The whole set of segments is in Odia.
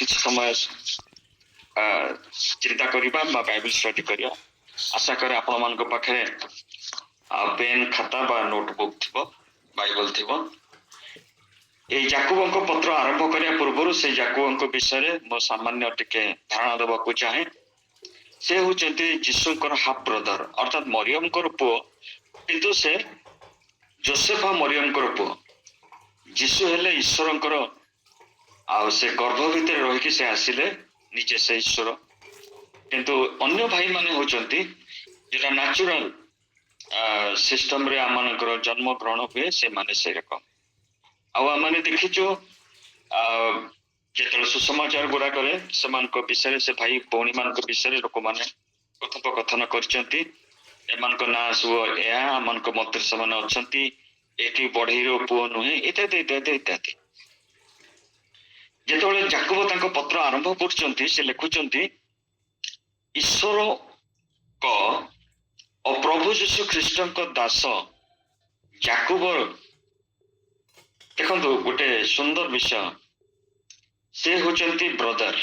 କିଛି ସମୟ ଚିନ୍ତା କରିବା ବା ବାଇବେଲ ଷ୍ଟଡି କରିବା। ଆଶା କରେ ଆପଣ ମାନଙ୍କ ପାଖରେ ପେନ୍ ଖାତା ବା ନୋଟବୁକ୍ ଥିବ, ବାଇବେଲ ଥିବ। এই ଯାକୁବଙ୍କ ପତ୍ର ଆରମ୍ଭ କରିବା ପୂର୍ବରୁ ସେ ଯାକୁବଙ୍କ ବିଷୟରେ ମୁଁ ସାମାନ୍ୟ ଟିକେ ଧାରଣା ଦେବାକୁ ଚାହେଁ। ସେ ହେଉଛନ୍ତି ଯୀଶୁଙ୍କର ହାଫ୍ ବ୍ରଦର, ଅର୍ଥାତ ମରିୟମଙ୍କର ପୁଅ, କିନ୍ତୁ ସେ ଯୋସେଫ ମରିୟମଙ୍କର ପୁଅ। ଯୀଶୁ ହେଲେ ଈଶ୍ୱରଙ୍କର, ଆଉ ସେ ଗର୍ଭ ଭିତରେ ରହିକି ସେ ଆସିଲେ, ନିଜେ ସେ ଈଶ୍ୱର। କିନ୍ତୁ ଅନ୍ୟ ଭାଇମାନେ ହେଉଛନ୍ତି যেটা ନ୍ୟାଚୁରାଲ ସିଷ୍ଟମରେ ଆମମାନଙ୍କର ଜନ୍ମ ଗ୍ରହଣ ହୁଏ, ସେମାନେ ସେରକମ। ଆଉ ଆମେ ଦେଖିଛୁ ଯେତେବେଳେ ସୁସମାଚାର ଗୁଡାକରେ ସେମାନଙ୍କ ବିଷୟରେ, ସେ ଭାଇ ଭଉଣୀ ମାନଙ୍କ ବିଷୟରେ ଲୋକମାନେ କଥୋପକଥନ କରିଛନ୍ତି। ଏମାନଙ୍କ ନାଁ ସବୁ ଏହା, ଆମମାନଙ୍କ ମଧ୍ୟରେ ସେମାନେ ଅଛନ୍ତି, ଏଠି ବଢେଇର ପୁଅ ନୁହେଁ, ଇତ୍ୟାଦି ଇତ୍ୟାଦି ଇତ୍ୟାଦି। ଯେତେବେଳେ ଯାକୁବ ତାଙ୍କ ପତ୍ର ଆରମ୍ଭ କରୁଛନ୍ତି, ସେ ଲେଖୁଛନ୍ତି ଈଶ୍ୱରଙ୍କ ଓ ପ୍ରଭୁ ଯୀଶୁ ଖ୍ରୀଷ୍ଟଙ୍କ ଦାସ ଯାକୁବ। ଦେଖନ୍ତୁ ଗୋଟେ ସୁନ୍ଦର ବିଷୟ, ସେ ହେଉଛନ୍ତି ବ୍ରଦର।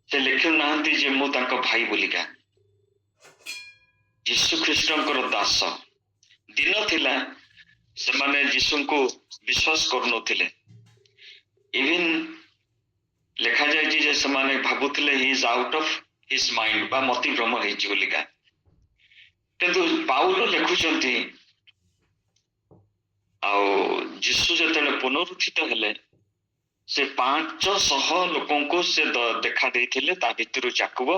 ସେ ଲେଖୁନାହାନ୍ତି ଯେ ମୁଁ ତାଙ୍କ ଭାଇ ବୋଲିକା। ଯୀଶୁ ଖ୍ରୀଷ୍ଟଙ୍କର ଦାସ। ଦିନ ଥିଲା ସେମାନେ ଯୀଶୁଙ୍କୁ ବିଶ୍ୱାସ କରୁନଥିଲେ। ଇଭିନ୍ ଲେଖାଯାଇଛି ଯେ ସେମାନେ ଭାବୁଥିଲେ he is out of his mind ବା ମତିଭ୍ରମ ହେଇଛି ବୋଲିକା। କିନ୍ତୁ ପାଉଲ ଲେଖୁଛନ୍ତି ଆଉ ଯୀଶୁ ଯେତେବେଳେ ପୁନରୁତ୍ଥିତ ହେଲେ, ସେ 500 ଲୋକଙ୍କୁ ସେ ଦେଖା ଦେଇଥିଲେ, ତା ଭିତରୁ ଯାକୁବ।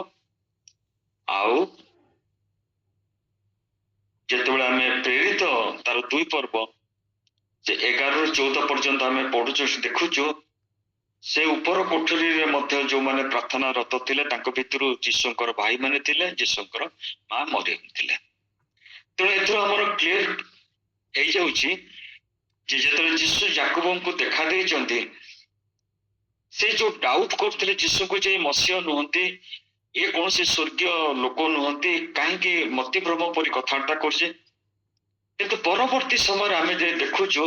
ଆଉ ଯେତେବେଳେ ଆମେ ପ୍ରେରିତ ତାର 2 ପର୍ବ, ସେ 11ରୁ 14 ପର୍ଯ୍ୟନ୍ତ ଆମେ ପଢୁଛୁ, ଦେଖୁଛୁ ସେ ଉପର କୋଠରୀରେ ମଧ୍ୟ ଯୋଉମାନେ ପ୍ରାର୍ଥନାରତ ଥିଲେ, ତାଙ୍କ ଭିତରୁ ଯୀଶୁଙ୍କର ଭାଇମାନେ ଥିଲେ, ଯୀଶୁଙ୍କର ମା ମରିୟମ ଥିଲେ। ତେଣୁ ଏଥିରୁ ଆମର କ୍ଲିୟର ହେଇଯାଉଛି ଯେ ଯେତେବେଳେ ଯୀଶୁ ଯାକୁବଙ୍କୁ ଦେଖା ଦେଇଛନ୍ତି, ସେ ଯୋଉ ଡାଉଟ କରୁଥିଲେ ଯୀଶୁଙ୍କୁ ଯେ ମସିହ ନୁହନ୍ତି, ଏ କୌଣସି ସ୍ୱର୍ଗୀୟ ଲୋକ ନୁହନ୍ତି, କାହିଁକି ମତିଭ୍ରମ ପରି କଥାବାର୍ତ୍ତା କରୁଛେ। କିନ୍ତୁ ପରବର୍ତ୍ତୀ ସମୟରେ ଆମେ ଯେ ଦେଖୁଛୁ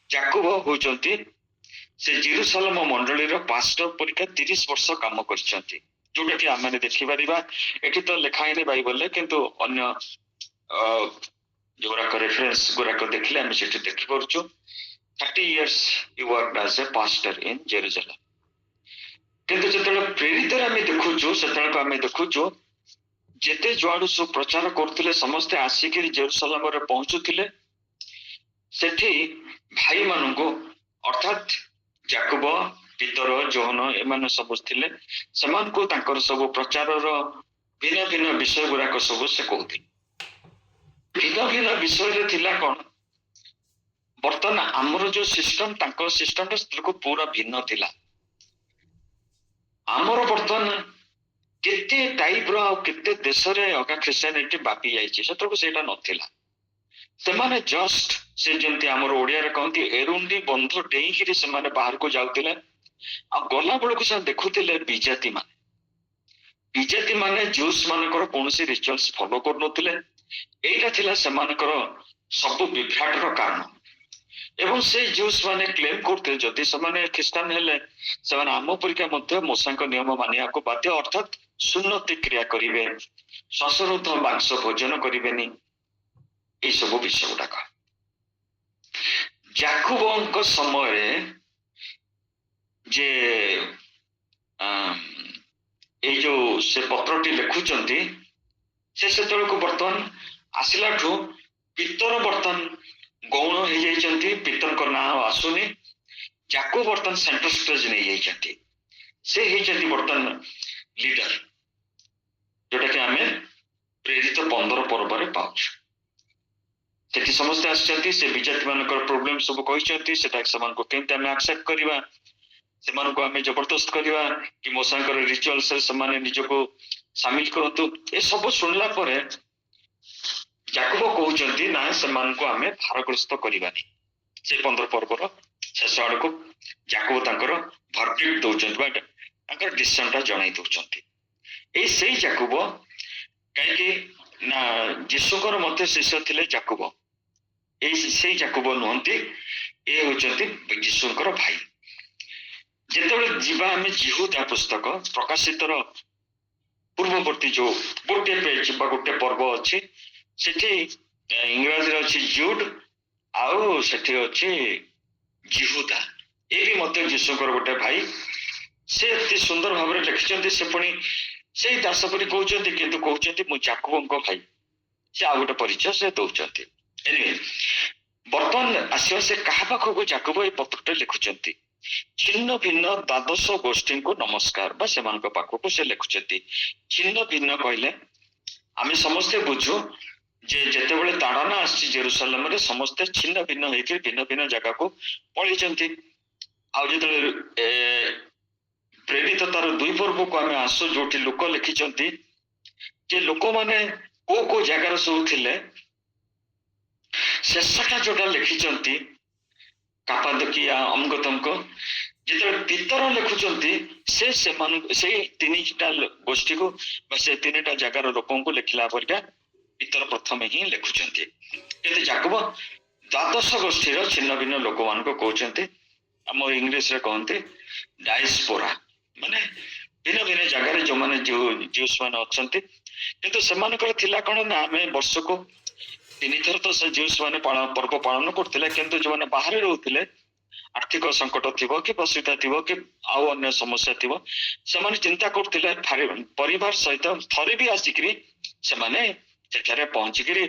ଯାକୁବ ହେଉଛନ୍ତି ସେ ଜେରୁସାଲେମ ମଣ୍ଡଳୀର ପାଷ୍ଟର ପରୀକ୍ଷା 30 ବର୍ଷ କାମ କରିଛନ୍ତି, ଯୋଉଟା କି ଆମେ ଦେଖିପାରିବା। ଏଠି ତ ଲେଖା ହେଇନି ବାଇବଲରେ, କିନ୍ତୁ ଅନ୍ୟ ଯୋଉଗୁଡାକ ରେଫରେନ୍ସ ଗୁଡାକ ଦେଖିଲେ ଆମେ ସେଠି ଦେଖିପାରୁଛୁ 30 years he worked as a pastor in Jerusalem। କିନ୍ତୁ ଯେତେବେଳେ ପ୍ରେରିତରେ ଆମେ ଦେଖୁଛୁ, ସେତେବେଳେ ଆମେ ଦେଖୁଛୁ ଯେତେ ଯୁଆଡୁ ସବୁ ପ୍ରଚାର କରୁଥିଲେ ସମସ୍ତେ ଆସିକିରି ଜେରୁସାଲେମରେ ପହଞ୍ଚୁଥିଲେ। ସେଠି ଭାଇମାନଙ୍କୁ, ଅର୍ଥାତ ଯାକୁବ, ପିତର, ଯୋହନ, ଏମାନେ ସବୁ ଥିଲେ। ସେମାନଙ୍କୁ ତାଙ୍କର ସବୁ ପ୍ରଚାରର ଭିନ୍ନ ଭିନ୍ନ ବିଷୟ ଗୁଡାକ ସବୁ ସେ କହୁଥିଲେ। ଭିନ୍ନ ଭିନ୍ନ ବିଷୟରେ ଥିଲା କଣ, ବର୍ତ୍ତମାନ ଆମର ଯୋଉ ସିଷ୍ଟମ, ତାଙ୍କ ସିଷ୍ଟମଟା ପୁରା ଭିନ୍ନ ଥିଲା। ଆମର ବର୍ତ୍ତମାନ କେତେ ଟାଇପର ଆଉ କେତେ ଦେଶରେ ଅଗା ଖ୍ରୀଷ୍ଟିଆନିଟି ବ୍ୟାପି ଯାଇଛି, ସେତେବେଳକୁ ସେଇଟା ନଥିଲା। ସେମାନେ ଜଷ୍ଟ ସେ ଯେମିତି ଆମର ଓଡିଆରେ କହନ୍ତି ଏରୁଣ୍ଡି ବନ୍ଧ ଡେଇଁକିରି ସେମାନେ ବାହାରକୁ ଯାଉଥିଲେ। ଆଉ ଗଲା ବେଳକୁ ସେମାନେ ଦେଖୁଥିଲେ ବିଜାତି ମାନେ ଜୁସ୍ ମାନଙ୍କର କୌଣସି ରିଚୁଆଲ୍ସ ଫଲୋ କରୁନଥିଲେ। ଏଇଟା ଥିଲା ସେମାନଙ୍କର ସବୁ ବିଭ୍ରାଟର କାରଣ। ଏବଂ ସେ ଜୁସ୍ ମାନେ କ୍ଲେମ କରୁଥିଲେ ଯଦି ସେମାନେ ଖ୍ରୀଷ୍ଟିଆନ ହେଲେ, ସେମାନେ ଆମ ପରୀକ୍ଷା ମଧ୍ୟ ମୂଷାଙ୍କ ନିୟମ ମାନିବାକୁ ବାଧ୍ୟ, ଅର୍ଥାତ ସୁନ୍ନତି କ୍ରିୟା କରିବେ, ଶ୍ୱାସରୁଦ୍ଧ ମାଂସ ଭୋଜନ କରିବେନି, এই ସବୁ ବିଷୟ ଗୁଡାକ। ଯାକୁବଙ୍କ ସମୟରେ ଯେ ଏଇ ଯୋଉ ସେ ପତ୍ରଟି ଲେଖୁଛନ୍ତି, ସେ ସେତେବେଳକୁ ବର୍ତ୍ତମାନ ଆସିଲାଠୁ ପିତର ବର୍ତ୍ତମାନ ଗୌଣ ହେଇଯାଇଛନ୍ତି, ପିତରଙ୍କ ନାଁ ଆସୁନି। ଯାକୁବ ବର୍ତ୍ତମାନ ସେଣ୍ଟର ଷ୍ଟେଜ ନେଇଯାଇଛନ୍ତି। ସେ ହେଇଛନ୍ତି ବର୍ତ୍ତମାନ ଲିଡର, ଯୋଉଟା କି ଆମେ ପ୍ରେରିତ 15 ପର୍ବରେ ପାଉଛୁ। ସେଠି ସମସ୍ତେ ଆସିଛନ୍ତି, ସେ ବିଜାତି ମାନଙ୍କର ପ୍ରୋବ୍ଲେମ ସବୁ କହିଛନ୍ତି, ସେଟା ସେମାନଙ୍କୁ କେମିତି ଆମେ ଆକ୍ସେପ୍ଟ କରିବା, ସେମାନଙ୍କୁ ଆମେ ଜବରଦସ୍ତ କରିବା କି ମୂଷାଙ୍କର ରିଚୁଆଲ୍ସରେ ସେମାନେ ନିଜକୁ ସାମିଲ କରନ୍ତୁ। ଏସବୁ ଶୁଣିଲା ପରେ ଯାକୁବ କହୁଛନ୍ତି ନା, ସେମାନଙ୍କୁ ଆମେ ଭାରଗ୍ରସ୍ତ କରିବାନି। ସେ 15 ପର୍ବର ଶେଷ ଆଡକୁ ଯାକୁବ ତାଙ୍କର ଭର୍ଡିକ୍ଟ ଦଉଛନ୍ତି ବା ତାଙ୍କର ଡିସିସନଟା ଜଣାଇ ଦଉଛନ୍ତି। ଏଇ ସେଇ ଯାକୁବ, କାହିଁକି ନା ଯୀଶୁଙ୍କର ମଧ୍ୟ ଶିଷ୍ୟ ଥିଲେ ଯାକୁବ। ଏଇ ସେଇ ଯାକୁବ ନୁହନ୍ତି, ଏ ହେଉଛନ୍ତି ଯୀଶୁଙ୍କର ଭାଇ। ଯେତେବେଳେ ଯିବା ଆମେ ଜିହୁଦା ପୁସ୍ତକ ପ୍ରକାଶିତର ପୂର୍ବବର୍ତ୍ତୀ ଯୋଉ ଗୋଟେ ପେଜ ବା ଗୋଟେ ପର୍ବ ଅଛି, ସେଠି ଇଂରାଜୀରେ ଅଛି ଜୁଡ୍ ଆଉ ସେଠି ଅଛି ଜିହୁଦା। ଏ ବି ମଧ୍ୟ ଯୀଶୁଙ୍କର ଗୋଟେ ଭାଇ। ସେ ଅତି ସୁନ୍ଦର ଭାବରେ ଲେଖିଛନ୍ତି। ସେ ପୁଣି ସେଇ ଦାସ ପରି କହୁଛନ୍ତି, କିନ୍ତୁ କହୁଛନ୍ତି ମୁଁ ଯାକୁବଙ୍କ ଭାଇ। ସେ ଆଉ ଗୋଟେ ପରିଚୟ ସେ ଦଉଛନ୍ତି। ବର୍ତ୍ତମାନ ଆସିବା ସେ କାହା ପାଖକୁ ଯାକୁବ ଏଇ ପତ୍ରଟେ ଲେଖୁଛନ୍ତି? ଛିନ୍ନ ଭିନ୍ନ ଦ୍ୱାଦଶ ଗୋଷ୍ଠୀଙ୍କୁ ନମସ୍କାର ବା ସେମାନଙ୍କ ପାଖକୁ ସେ ଲେଖୁଛନ୍ତି। ଛିନ୍ନ ଭିନ୍ନ କହିଲେ ଆମେ ସମସ୍ତେ ବୁଝୁ ଯେ ଯେତେବେଳେ ତାଡ଼ନା ଆସିଛି ଜେରୁସାଲେମରେ ସମସ୍ତେ ଛିନ୍ନ ଭିନ୍ନ ହେଇକି ଭିନ୍ନ ଭିନ୍ନ ଜାଗାକୁ ପଳେଇଛନ୍ତି। ଆଉ ଯେତେବେଳେ ପ୍ରେରିତ ତାର 2 ପର୍ବକୁ ଆମେ ଆସୁ, ଯୋଉଠି ଲୋକ ଲେଖିଛନ୍ତି ଯେ ଲୋକମାନେ କୋଉ କୋଉ ଜାଗାରେ ସବୁ ଥିଲେ, ଶେଷଟା ଯୋଉଟା ଲେଖିଛନ୍ତି କାପାଦୋକିଆ ଅମକ ତମକ, ଯେତେବେଳେ ପିତର ଲେଖୁଛନ୍ତି ସେ ସେମାନଙ୍କୁ ସେଇ 3ଟା ଗୋଷ୍ଠୀକୁ ବା ସେ 3ଟା ଜାଗାର ଲୋକଙ୍କୁ ଲେଖିଲା ପରିକା ପିତର ପ୍ରଥମେ ହିଁ ଲେଖୁଛନ୍ତି। କିନ୍ତୁ ଯାକୁବ ଦ୍ୱାଦଶ ଗୋଷ୍ଠୀର ଛିନ୍ନ ଭିନ୍ନ ଲୋକମାନଙ୍କୁ କହୁଛନ୍ତି। ଆମ ଇଂଲିଶରେ କହନ୍ତି ଡାଇସ୍ପୋରା, ମାନେ ଭିନ୍ନ ଭିନ୍ନ ଜାଗାରେ ଯୋଉମାନେ ଜିଉସ୍ ମାନେ ଅଛନ୍ତି। କିନ୍ତୁ ସେମାନଙ୍କର ଥିଲା କଣ ନା, ଆମେ ବର୍ଷକୁ 3 ଥର ତ ସେ ଜିଉସ୍ ମାନେ ପର୍ବ ପାଳନ କରୁଥିଲେ, କିନ୍ତୁ ଯୋଉମାନେ ବାହାରେ ରହୁଥିଲେ, ଆର୍ଥିକ ସଙ୍କଟ ଥିବ କି ଅସୁବିଧା ଥିବ କି ଆଉ ଅନ୍ୟ ସମସ୍ୟା ଥିବ, ସେମାନେ ଚିନ୍ତା କରୁଥିଲେ ପରିବାର ସହିତ ଥରେ ବି ଆସିକିରି ସେମାନେ ସେଠାରେ ପହଞ୍ଚିକିରି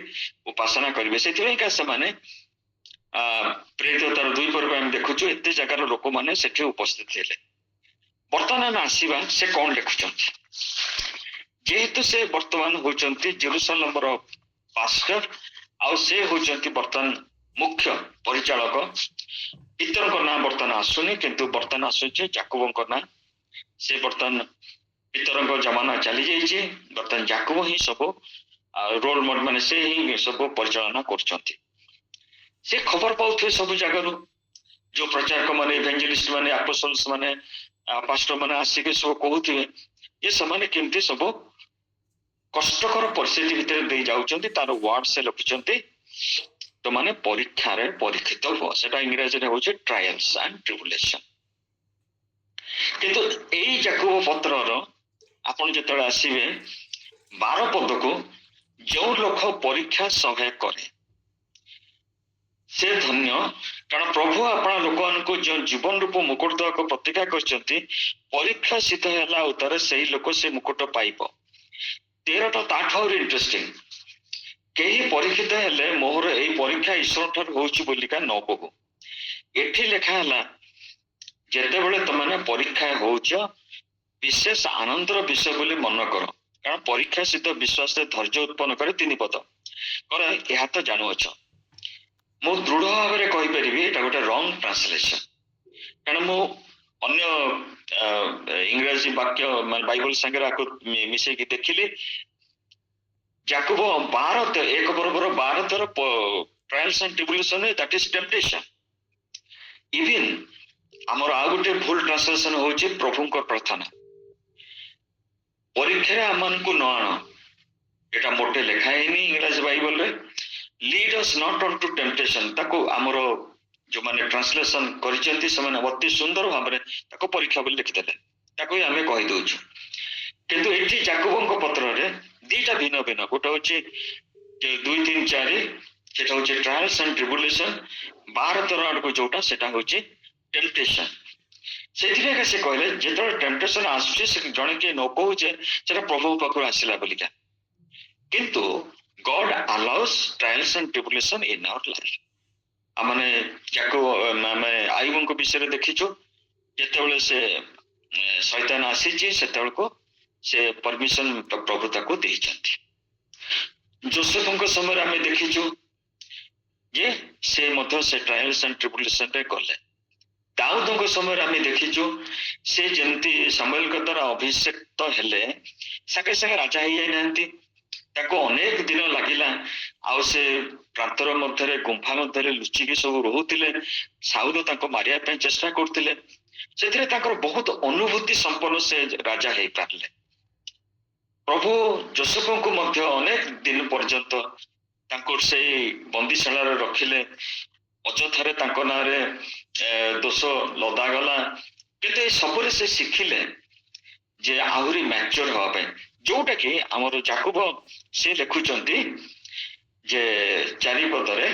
ଉପାସନା କରିବେ। ସେଥିପାଇଁକା ସେମାନେ ପ୍ରେରିତ ତାର 2 ପର୍ବ ଆମେ ଦେଖୁଛୁ ଏତେ ଜାଗାର ଲୋକମାନେ ସେଠି ଉପସ୍ଥିତ ଥିଲେ। ବର୍ତ୍ତମାନ ଆମେ ଆସିବା ସେ କଣ ଲେଖୁଛନ୍ତି। ଯେହେତୁ ସେ ବର୍ତ୍ତମାନ ହଉଛନ୍ତି ଜେରୁସାଲେମର ପାଷ୍ଟର, ଆଉ ସେ ହଉଛନ୍ତି ବର୍ତ୍ତମାନ ମୁଖ୍ୟ ପରିଚାଳକ। ପିତରଙ୍କ ନାଁ ବର୍ତ୍ତମାନ ଆସୁନି, କିନ୍ତୁ ବର୍ତ୍ତମାନ ଆସୁଛି ଯାକୁବଙ୍କ ନାଁ। ସେ ବର୍ତ୍ତମାନ ପିତରଙ୍କ ଜମାନା ଚାଲି ଯାଇଛି, ବର୍ତ୍ତମାନ ଯାକୁବ ହିଁ ସବୁ ରୋଲ ମଡେଲ, ମାନେ ସେ ହିଁ ସବୁ ପରିଚାଳନା କରୁଛନ୍ତି। ସେ ଖବର ପାଉଥିବେ ସବୁ ଜାଗାରୁ, ଯୋଉ ପ୍ରଚାରକ ମାନେ, ଇଭାଞ୍ଜେଲିଷ୍ଟ ମାନେ, ଆପୋଷ୍ଟଲ୍ସ ମାନେ, ପାଷ୍ଟର ମାନେ ଆସିକି ସବୁ କହୁଥିବେ ଯେ ସେମାନେ କେମିତି ସବୁ କଷ୍ଟକର ପରିସ୍ଥିତି ଭିତରେ ଦେଇ ଯାଉଛନ୍ତି। ତାର ୱାର୍ଡ ସେ ଲେଖୁଛନ୍ତି ତ ମାନେ ପରୀକ୍ଷାରେ ପରୀକ୍ଷିତ ହୁଅ, ସେଟା ଇଂରାଜୀରେ ହଉଛି ଟ୍ରାଏଲ୍ସ ଆଣ୍ଡ ଟ୍ରିବୁଲେସନ। କିନ୍ତୁ ଏଇ ଯାକୁବ ପତ୍ରର ଆପଣ ଯେତେବେଳେ ଆସିବେ 12 ପଦକୁ, ଯେଉଁ ଲୋକ ପରୀକ୍ଷା ସହ୍ୟ କରେ ସେ ଧନ୍ୟ, କାରଣ ପ୍ରଭୁ ଆପଣ ଲୋକମାନଙ୍କୁ ଯେଉଁ ଜୀବନ ରୂପ ମୁକୁଟ ଦେବାକୁ ପ୍ରତିଜ୍ଞା କରିଛନ୍ତି, ପରୀକ୍ଷା ସିଦ୍ଧ ହେଲା ଉତ୍ତାରେ ସେଇ ଲୋକ ସେ ମୁକୁଟ ପାଇବ। 13ଟା ତାଠୁ ଆହୁରି ଇଣ୍ଟରେଷ୍ଟିଂ। କେହି ପରୀକ୍ଷିତ ହେଲେ ମୋର ଏଇ ପରୀକ୍ଷା ଈଶ୍ୱର ଠାରୁ ହଉଛି ବୋଲିକା ନ କହୁ। ଏଠି ଲେଖା ହେଲା ଯେତେବେଳେ ତମାନେ ପରୀକ୍ଷା ହଉଛ ବିଶେଷ ଆନନ୍ଦର ବିଷୟ ବୋଲି ମନେ କର, କାରଣ ପରୀକ୍ଷା ସିଦ୍ଧ ବିଶ୍ୱାସରେ ଧୈର୍ଯ୍ୟ ଉତ୍ପନ୍ନ କରେ। 3 ପଦ କର, ଏହା ତ ଜାଣୁଅଛ। ମୁଁ ଦୃଢ ଭାବରେ କହିପାରିବି ଏଟା ଗୋଟେ ରଙ୍ଗ ଟ୍ରାନ୍ସଲେସନ, କାରଣ ମୁଁ ଅନ୍ୟ ଇଂରାଜୀ ବାକ୍ୟ ମାନେ ବାଇବଲ ସାଙ୍ଗରେ ଆକୁ ମିଶେଇକି ଦେଖିଲି। ଯାକୁବ 1 ପର୍ବର 12 ଥର trials and tribulation, that is temptation. Even ଆମର ଆଉ ଗୋଟେ ଭୁଲ ଟ୍ରାନ୍ସଲେସନ ହଉଛି ପ୍ରଭୁଙ୍କ ପ୍ରାର୍ଥନା। ପରୀକ୍ଷାରେ ଆମମାନଙ୍କୁ ନ ଆଣ, ଏଟା ମୋଟେ ଲେଖା ହେଇନି ଇଂରାଜୀ ବାଇବଲରେ। ଲିଡ୍ ଅସ୍ ନଟ୍ ଅନ୍ ଟୁ ଟେମ୍ପଟେସନ, ତାକୁ ଆମର ଯୋଉମାନେ ଟ୍ରାନ୍ସଲେସନ କରିଛନ୍ତି ସେମାନେ ଅତି ସୁନ୍ଦର ଭାବରେ ତାକୁ ପରୀକ୍ଷା ବୋଲି ଲେଖିଦେଲେ, ତାକୁ ହିଁ ଆମେ କହିଦଉଛୁ। କିନ୍ତୁ ଏଠି ଯାକୁବଙ୍କ ପତ୍ରରେ 2ଟା ଭିନ୍ନ ଭିନ୍ନ, ଗୋଟେ ହଉଛି 2, 3, 4, ସେଟା ହଉଛି ଟ୍ରାଏଲ୍ସ ଆଣ୍ଡ ଟ୍ରିବୁଲେସନ। 12 ଥର ଆଡକୁ ଯୋଉଟା ସେଟା ହଉଛି ଟେମ୍ପଟେସନ। ସେଥିପାଇଁ ସେ କହିଲେ ଯେତେବେଳେ ଟେମ୍ପଟେସନ ଆସୁଛି ସେ ଜଣେ କିଏ ନ କହୁଛେ ସେଟା ପ୍ରଭୁଙ୍କ ପାଖରୁ ଆସିଲା ବୋଲିକା, କିନ୍ତୁ God allows trials and tribulation in our life। ଆମେ ଆମେ ଆୟୁବଙ୍କ ବିଷୟରେ ଦେଖିଛୁ, ଯେତେବେଳେ ସେ ଶୈତାନ ଆସିଛି ସେତେବେଳକୁ ସେ ପରମିଶନ ପ୍ରଭୁ ତାକୁ ଦେଇଛନ୍ତି। ଯୋସେଫଙ୍କ ସମୟରେ ଆମେ ଦେଖିଛୁ ଯେ ସେ ମଧ୍ୟ ସେ ଟ୍ରାଏଲ୍ସ ଆଣ୍ଡ ଟ୍ରିବୁଲେସନରେ ଗଲେ। ଦାଉଦଙ୍କ ସମୟରେ ଆମେ ଦେଖିଛୁ ସେ ଯେମିତି ସାମୁଏଲଙ୍କ ଦ୍ୱାରା ଅଭିଷେକ୍ତ ହେଲେ ସାଙ୍ଗେ ସାଙ୍ଗେ ରାଜା ହେଇଯାଇନାହାନ୍ତି, ତାକୁ ଅନେକ ଦିନ ଲାଗିଲା। ଆଉ ସେ ପ୍ରାନ୍ତର ମଧ୍ୟରେ ଗୁମ୍ଫା ମଧ୍ୟରେ ଲୁଚିକି ସବୁ ରହୁଥିଲେ। ସାଉଲ ତାଙ୍କୁ ମାରିବା ପାଇଁ ଚେଷ୍ଟା କରୁଥିଲେ। ସେଥିରେ ତାଙ୍କର ବହୁତ ଅନୁଭୂତି ସମ୍ପନ୍ନ ସେ ରାଜା ହେଇପାରିଲେ। ପ୍ରଭୁ ଯୋସେଫଙ୍କୁ ମଧ୍ୟ ଅନେକ ଦିନ ପର୍ଯ୍ୟନ୍ତ ତାଙ୍କୁ ସେଇ ବନ୍ଦିଶାଳାରେ ରଖିଲେ। ଅଯଥାରେ ତାଙ୍କ ନାଁରେ ଦୋଷ ଲଦାଗଲା। କିନ୍ତୁ ଏ ସବୁରେ ସେ ଶିଖିଲେ ଯେ ଆହୁରି ମ୍ୟାଚୁର ହବା ପାଇଁ, ଯୋଉଟା କି ଆମର ଯାକୁବ ସେ ଲେଖୁଛନ୍ତି ଯେ ଚାରିପଦରେ,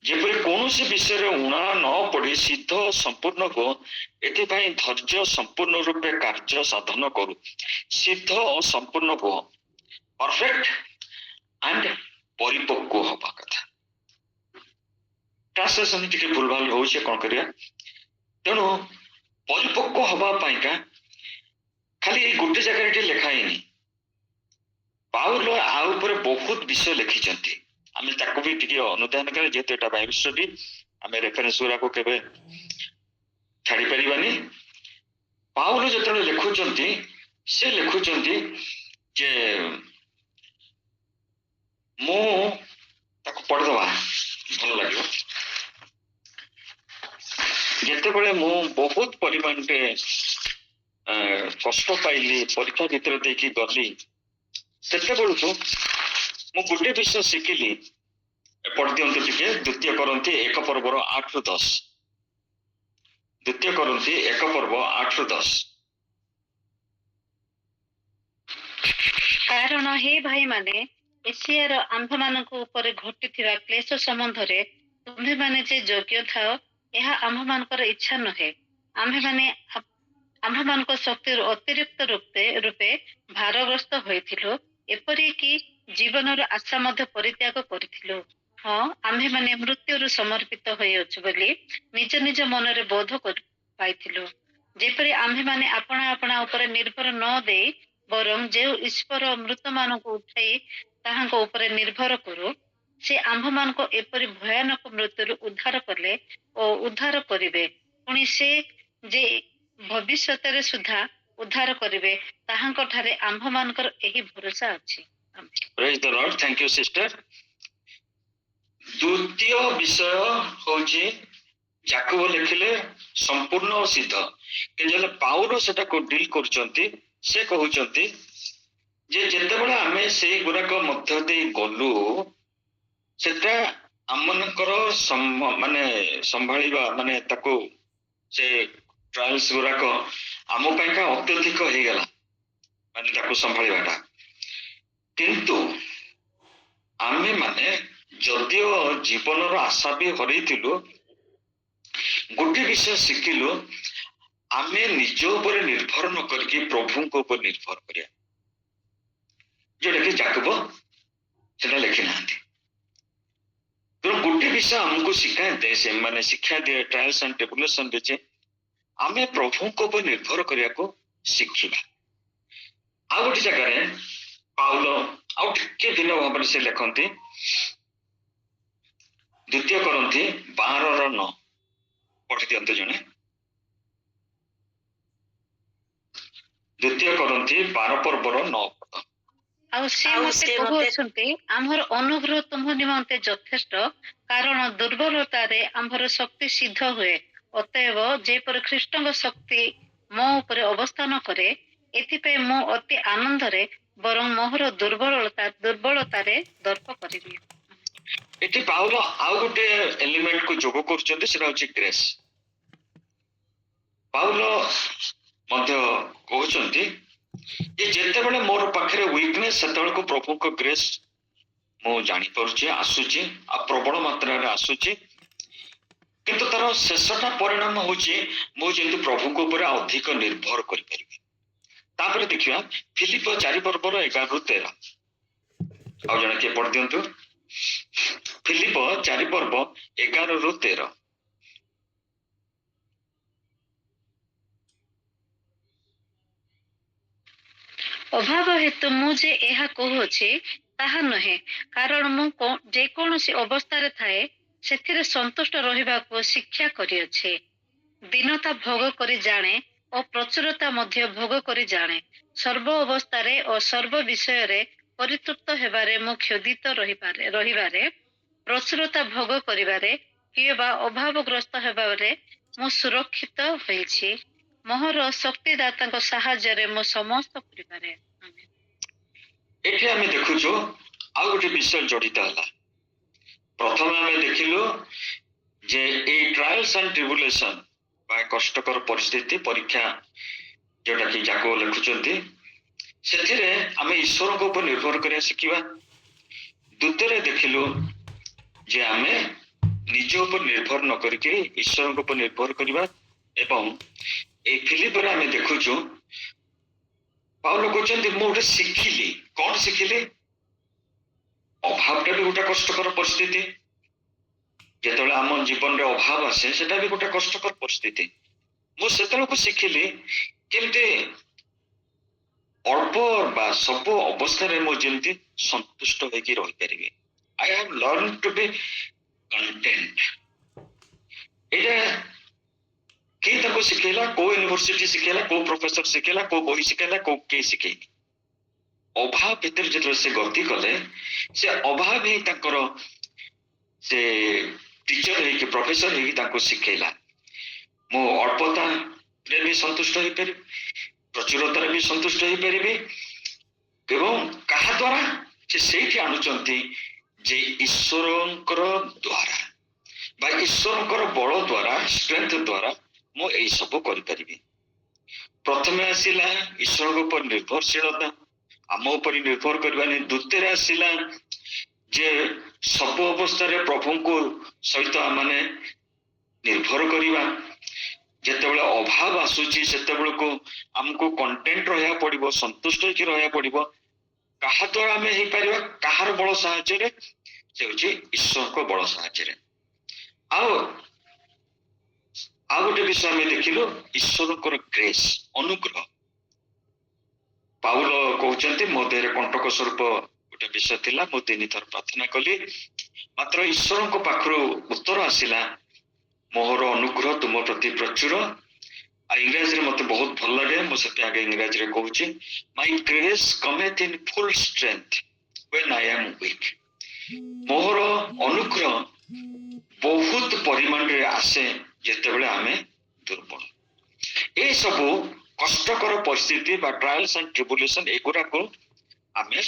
ଯେପରି କୌଣସି ବିଷୟରେ ଉଣା ନ ପଡି ସିଦ୍ଧ ସମ୍ପୂର୍ଣ୍ଣକୁ ଏଥିପାଇଁ ଧୈର୍ଯ୍ୟ ସମ୍ପୂର୍ଣ୍ଣ ରୂପେ କାର୍ଯ୍ୟ ସାଧନ କରୁ। ସିଦ୍ଧ ଓ ସମ୍ପୂର୍ଣ୍ଣ କୁହ, ପରଫେକ୍ଟ ଆଣ୍ଡ ପରିପକ୍ୱ ହବା କଥା। ଟ୍ରାନ୍ସଲେସନ ଟିକେ ଭୁଲଭାଲ ହଉଛି, କଣ କରିବା। ତେଣୁ ପରିପକ୍ୱ ହବା ପାଇଁକା ଖାଲି ଏଇ ଗୋଟେ ଜାଗାରେ ଏଠି ଲେଖା ହେଇନି, ପାଉଲ ଆ ଉପରେ ବହୁତ ବିଷୟ ଲେଖିଛନ୍ତି। ଆମେ ତାକୁ ବି ଟିକେ ଅନୁଧ୍ୟାନ କରେ, ଯେହେତୁ ଏଟା ବାଇବେଲ ଷ୍ଟଡି, ଆମେ ରେଫରେନ୍ସ ଗୁଡାକୁ କେବେ ଛାଡି ପାରିବାନି। ପାଉଲ ଯେତେବେଳେ ଲେଖୁଛନ୍ତି, ସେ ଲେଖୁଛନ୍ତି ଯେ ମୁଁ ତାକୁ ପଢିଦବା ଭଲ ଲାଗିବ। ଯେତେବେଳେ ମୁଁ ବହୁତ ପରିମାଣରେ କଷ୍ଟ ପାଇଲି, ପରୀକ୍ଷା ଭିତରେ ଦେଇକି ଗଲି, ସେତେବେଳକୁ ମୁଁ ଗୋଟେ ବିଷୟ ଶିଖିଲି। ପଢିଦିଅନ୍ତୁ ଟିକେ, ଦ୍ୱିତୀୟ କରନ୍ତି 1 ପର୍ବର 8 ରୁ 10। ଦ୍ୱିତୀୟ କରନ୍ତି 1 ପର୍ବ 8 ରୁ 10। କାରଣ ହେ ଭାଇମାନେ, ଏସିଆର ଆମ୍ଭମାନଙ୍କ ଉପରେ ଘଟିଥିବା କ୍ଲେଶ ସମ୍ବନ୍ଧରେ ତୁମ୍ଭେମାନେ ଯେ ଯୋଗ୍ୟ ଥାଅ, ଏହା ଆମ୍ଭମାନଙ୍କର ଇଚ୍ଛା ନୁହେଁ। ଆମ୍ଭମାନଙ୍କ ଶକ୍ତିର ଅତିରିକ୍ତ ରୂପେ ଭାରଗ୍ରସ୍ତ ହୋଇଥିଲୁ, ଏପରିକି ଜୀବନର ଆଶା ମଧ୍ୟ ପରିତ୍ୟାଗ କରିଥିଲୁ। ହଁ, ଆମ୍ଭେମାନେ ମୃତ୍ୟୁରୁ ସମର୍ପିତ ହୋଇଅଛୁ ବୋଲି ନିଜ ନିଜ ମନରେ ବୋଧ ପାଇଥିଲୁ, ଯେପରି ଆମ୍ଭେମାନେ ଆପଣା ଆପଣା ଉପରେ ନିର୍ଭର ନ ଦେଇ ବରଂ ଯେଉଁ ଈଶ୍ୱର ମୃତମାନଙ୍କୁ ଉଠାଇ ତାହାଙ୍କ ଉପରେ ନିର୍ଭର କରୁ, ସେ ଆମ୍ଭମାନଙ୍କୁ ଏପରି ଭୟାନକ ମୃତ୍ୟୁରୁ ଉଦ୍ଧାର କଲେ ଓ ଉଦ୍ଧାର କରିବେ। ପୁଣି ସେ ଯେ ଭବିଷ୍ୟତରେ ସୁଦ୍ଧା ଉଦ୍ଧାର କରିବେ, ତାହାଙ୍କ ଠାରେ ଆମ୍ଭମାନଙ୍କର ଏହି ଭରସା ଅଛି। Praise the lord. Thank you sister. ଦ୍ୱିତୀୟ ବିଷୟ ହଉଛି ଯାକୁବ ଲେଖିଲେ ସମ୍ପୂର୍ଣ୍ଣ ଓ ସିଦ୍ଧ, କିନ୍ତୁ ପାଉଲ ସେଟାକୁ ଡିଲ୍ କରୁଛନ୍ତି। ସେ କହୁଛନ୍ତି ଯେ ଯେତେବେଳେ ଆମେ ସେଇ ଗୁଡାକ ମଧ୍ୟ ଦେଇ ଗଲୁ, ସେଟା ଆମମାନଙ୍କର ମାନେ ସମ୍ଭାଳିବା, ମାନେ ତାକୁ ସେ ଟ୍ରାଏଲ୍ସ ଗୁଡାକ ଆମ ପାଇଁକା ଅତ୍ୟଧିକ ହେଇଗଲା, ମାନେ ତାକୁ ସମ୍ଭାଳିବାଟା। କିନ୍ତୁ ଆମେ ମାନେ ଯଦିଓ ଜୀବନର ଆଶା ବି ହରେଇଥିଲୁ, ଗୋଟେ ବିଷୟ ଶିଖିଲୁ, ଆମେ ନିଜ ଉପରେ ନିର୍ଭର ନ କରିକି ପ୍ରଭୁଙ୍କ ଉପରେ ନିର୍ଭର କରିବା, ଯୋଉଟା କି ଯାକୁବ ସେଟା ଲେଖି ନାହାନ୍ତି। ତେଣୁ ଗୋଟେ ବିଷୟ ଆମକୁ ସେମାନେ ଶିକ୍ଷା ଦିଏ ଟ୍ରାଏଲ୍ସ ଆଣ୍ଡ ଟ୍ରିବୁଲେସନରେ, ଯେ ଆମେ ପ୍ରଭୁଙ୍କ ଉପରେ ନିର୍ଭର କରିବାକୁ ଶିଖିବା। ଆଉ ଗୋଟେ ଜାଗାରେ ପାଉଲ ଆଉ ଟିକେ ଭିନ୍ନ ଭାବରେ ସେ ଲେଖନ୍ତି, ଦ୍ୱିତୀୟ କରନ୍ତି 12 ର 9। ପଢି ଦିଅନ୍ତୁ ଜଣେ। ଦ୍ୱିତୀୟ କରନ୍ତି 12 ପର୍ବର 9 ପଦ। ଆଉ ସେ ମତେ କହୁଛନ୍ତି, ଆମର ଅନୁଗ୍ରହ ତୁମ ନିମନ୍ତେ ଯଥେଷ୍ଟ, କାରଣ ଦୁର୍ବଳତାରେ ଆମ୍ଭର ଶକ୍ତି ସିଦ୍ଧ ହୁଏ। ଅତଏବ ଯେପରି ଖ୍ରୀଷ୍ଟଙ୍କ ଶକ୍ତି ମୋ ଉପରେ ଅବସ୍ଥାନ କରେ, ଏଥିପାଇଁ ମୁଁ ଅତି ଆନନ୍ଦରେ ବରଂ ମୋହର ଦୁର୍ବଳତାରେ ଦର୍ପ କରିବି। ଏଠି ପାଉଲ ଆଉ ଗୋଟେ ଏଲିମେଣ୍ଟ କୁ ଯୋଗ କରୁଛନ୍ତି, ସେଟା ହଉଛି ଗ୍ରେସ୍। ପାଉଲ ମଧ୍ୟ କହୁଛନ୍ତି ଯେ ଯେତେବେଳେ ମୋର ପାଖରେ ୱିକନେସ୍, ସେତେବେଳକୁ ପ୍ରଭୁଙ୍କ ଗ୍ରେସ୍ ମୁଁ ଜାଣିପାରୁଛି, ଆସୁଛି, ଆଉ ପ୍ରବଳ ମାତ୍ରାରେ ଆସୁଛି। କିନ୍ତୁ ତାର ଶେଷଟା ପରିଣାମ ହଉଛି ମୁଁ ଯେମିତି ପ୍ରଭୁଙ୍କ ଉପରେ ଅଧିକ ନିର୍ଭର କରିପାରିବି। ତାପରେ ଦେଖିବା ଫିଲିପ 4 ପର୍ବର 11 ରୁ 13। ଆଉ ଜଣେ କିଏ ପଢି ଦିଅନ୍ତୁ, ଫିଲିପ 4 ପର୍ବ 11 ରୁ 13। ଅଭାବ ହେତୁ ମୁଁ ଯେ ଏହା କହୁଅଛି ତାହା ନୁହେଁ, କାରଣ ମୁଁ ଯେକୌଣସି ଅବସ୍ଥାରେ ଥାଏ ସେଥିରେ ସନ୍ତୁଷ୍ଟ ରହିବାକୁ ଶିକ୍ଷା କରିଅଛି। ଦୀନତା ଭୋଗ କରି ଜାଣେ ଓ ପ୍ରଚୁରତା ମଧ୍ୟ ଭୋଗ କରି ଜାଣେ। ସର୍ବ ଅବସ୍ଥାରେ ଓ ସର୍ବ ବିଷୟରେ ପରିତୃପ୍ତ ହେବାରେ ମୁଁ କ୍ଷୁଧିତ ରହିବାରେ, ପ୍ରଚୁରତା ଭୋଗ କରିବାରେ କିମ୍ବା ଅଭାବଗ୍ରସ୍ତ ହେବାରେ ମୁଁ ସୁରକ୍ଷିତ ହୋଇଛି। ମୋହର ଶକ୍ତିଦାତାଙ୍କ ସାହାଯ୍ୟରେ ମୁଁ ସମସ୍ତ କରିପାରେ। ଏଠି ଆମେ ଦେଖୁଛୁ ଆଉ ଗୋଟେ ବିଷୟ ଜଡିତ ହେଲା। ପ୍ରଥମେ ଆମେ ଦେଖିଲୁ ଯେ ଏଇ ଟ୍ରାଏଲ୍ସ ଆଣ୍ଡ ଟ୍ରିବୁଲେସନ ବା କଷ୍ଟକର ପରିସ୍ଥିତି ପରୀକ୍ଷା ଯୋଉଟା କି ଯାକୁ ଲେଖୁଛନ୍ତି ସେଥିରେ ଆମେ ଈଶ୍ୱରଙ୍କ ଉପରେ ନିର୍ଭର କରିବା ଶିଖିବା। ଦ୍ୱିତୀୟରେ ଦେଖିଲୁ ଯେ ଆମେ ନିଜ ଉପରେ ନିର୍ଭର ନ କରିକି ଈଶ୍ୱରଙ୍କ ଉପରେ ନିର୍ଭର କରିବା। ଏବଂ ଏଇ ଫିଲିପରେ ଆମେ ଦେଖୁଛୁ ପାଉଲ କହୁଛନ୍ତି ମୁଁ ଗୋଟେ ଶିଖିଲି। କଣ ଶିଖିଲି? ଅଭାବଟା ବି ଗୋଟେ କଷ୍ଟକର ପରିସ୍ଥିତି। ଯେତେବେଳେ ଆମ ଜୀବନରେ ଅଭାବ ଆସେ ସେଟା ବି ଗୋଟେ କଷ୍ଟକର ପରିସ୍ଥିତି। ମୁଁ ସେତେବେଳକୁ ଶିଖିଲି କେମିତି ଅଳ୍ପ ବା ସବୁ ଅବସ୍ଥାରେ ମୁଁ ଯେମିତି ସନ୍ତୁଷ୍ଟ ହେଇକି ରହିପାରିବି। I have learned to be content। ଏଇଟା କିଏ ତାକୁ ଶିଖେଇଲା? କୋଉ ୟୁନିଭର୍ସିଟି ଶିଖେଇଲା? କୋଉ ପ୍ରଫେସର ଶିଖେଇଲା? କୋଉ ବହି ଶିଖେଇଲା? କୋଉ କିଏ ଶିଖେଇନି? ଅଭାବ ଭିତରେ ଯେତେବେଳେ ସେ ଗତି କଲେ ସେ ଅଭାବ ହିଁ ତାଙ୍କର ସେ ଟିଚର ହେଇକି ପ୍ରଫେସର ହେଇକି ତାଙ୍କୁ ଶିଖେଇଲା ମୁଁ ଅଳ୍ପତାରେ ବି ସନ୍ତୁଷ୍ଟ ହେଇପାରିବି, ପ୍ରଚୁରତାରେ ବି ସନ୍ତୁଷ୍ଟ ହେଇପାରିବି। ଏବଂ କାହା ଦ୍ୱାରା? ସେ ସେଇଠି ଆଣୁଛନ୍ତି ଯେ ଈଶ୍ୱରଙ୍କର ଦ୍ୱାରା ବା ଈଶ୍ୱରଙ୍କର ବଳ ଦ୍ୱାରା, ଷ୍ଟ୍ରେଂଥ ଦ୍ୱାରା ମୁଁ ଏଇ ସବୁ କରିପାରିବି। ପ୍ରଥମେ ଆସିଲା ଈଶ୍ୱରଙ୍କ ଉପରେ ନିର୍ଭରଶୀଳତା, ଆମ ଉପରେ ନିର୍ଭର କରିବାନି। ଦ୍ୱିତୀୟରେ ଆସିଲା ଯେ ସବୁ ଅବସ୍ଥାରେ ପ୍ରଭୁଙ୍କୁ ସହିତ ଆମେ ନିର୍ଭର କରିବା। ଯେତେବେଳେ ଅଭାବ ଆସୁଛି ସେତେବେଳକୁ ଆମକୁ କଣ୍ଟେଣ୍ଟ ରହିବାକୁ ପଡିବ, ସନ୍ତୁଷ୍ଟ ହେଇକି ରହିବାକୁ ପଡିବ। କାହା ଦ୍ୱାରା ଆମେ ହେଇପାରିବା? କାହାର ବଳ ସାହାଯ୍ୟରେ? ସେ ହଉଛି ଈଶ୍ୱରଙ୍କ ବଳ ସାହାଯ୍ୟରେ। ଆଉ ଗୋଟେ ବିଷୟ ଆମେ ଦେଖିଲୁ ଈଶ୍ୱରଙ୍କର ଗ୍ରେସ୍, ଅନୁଗ୍ରହ। ପାଉଲ କହୁଛନ୍ତି ମୋ ଦେହରେ କଣ୍ଟକ ସ୍ୱରୂପ ଗୋଟେ ବିଷୟ ଥିଲା, ମୁଁ 3 ଥର ପ୍ରାର୍ଥନା କଲି, ମାତ୍ର ଈଶ୍ୱରଙ୍କ ପାଖରୁ ଉତ୍ତର ଆସିଲା ମୋର ଅନୁଗ୍ରହ ତୁମ ପ୍ରତି ପ୍ରଚୁର। ଆଉ ଇଂରାଜୀରେ ମତେ ବହୁତ ଭଲ ଲାଗେ, ମୁଁ ସେଥି ଆଗେ ଇଂରାଜୀରେ କହୁଛି my grace cometh in full strength when I am weak। ମୋର ଅନୁଗ୍ରହ ବହୁତ ପରିମାଣରେ ଆସେ ଯେତେବେଳେ ଆମେ ଦୁର୍ବଳ। ଏ ସବୁ କଷ୍ଟକର ପରିସ୍ଥିତି ବା ଟ୍ରାଏଲ୍ସ ଆଣ୍ଡ ଟ୍ରିବୁଲେସନ ଏଗୁଡାକୁ ଆମେ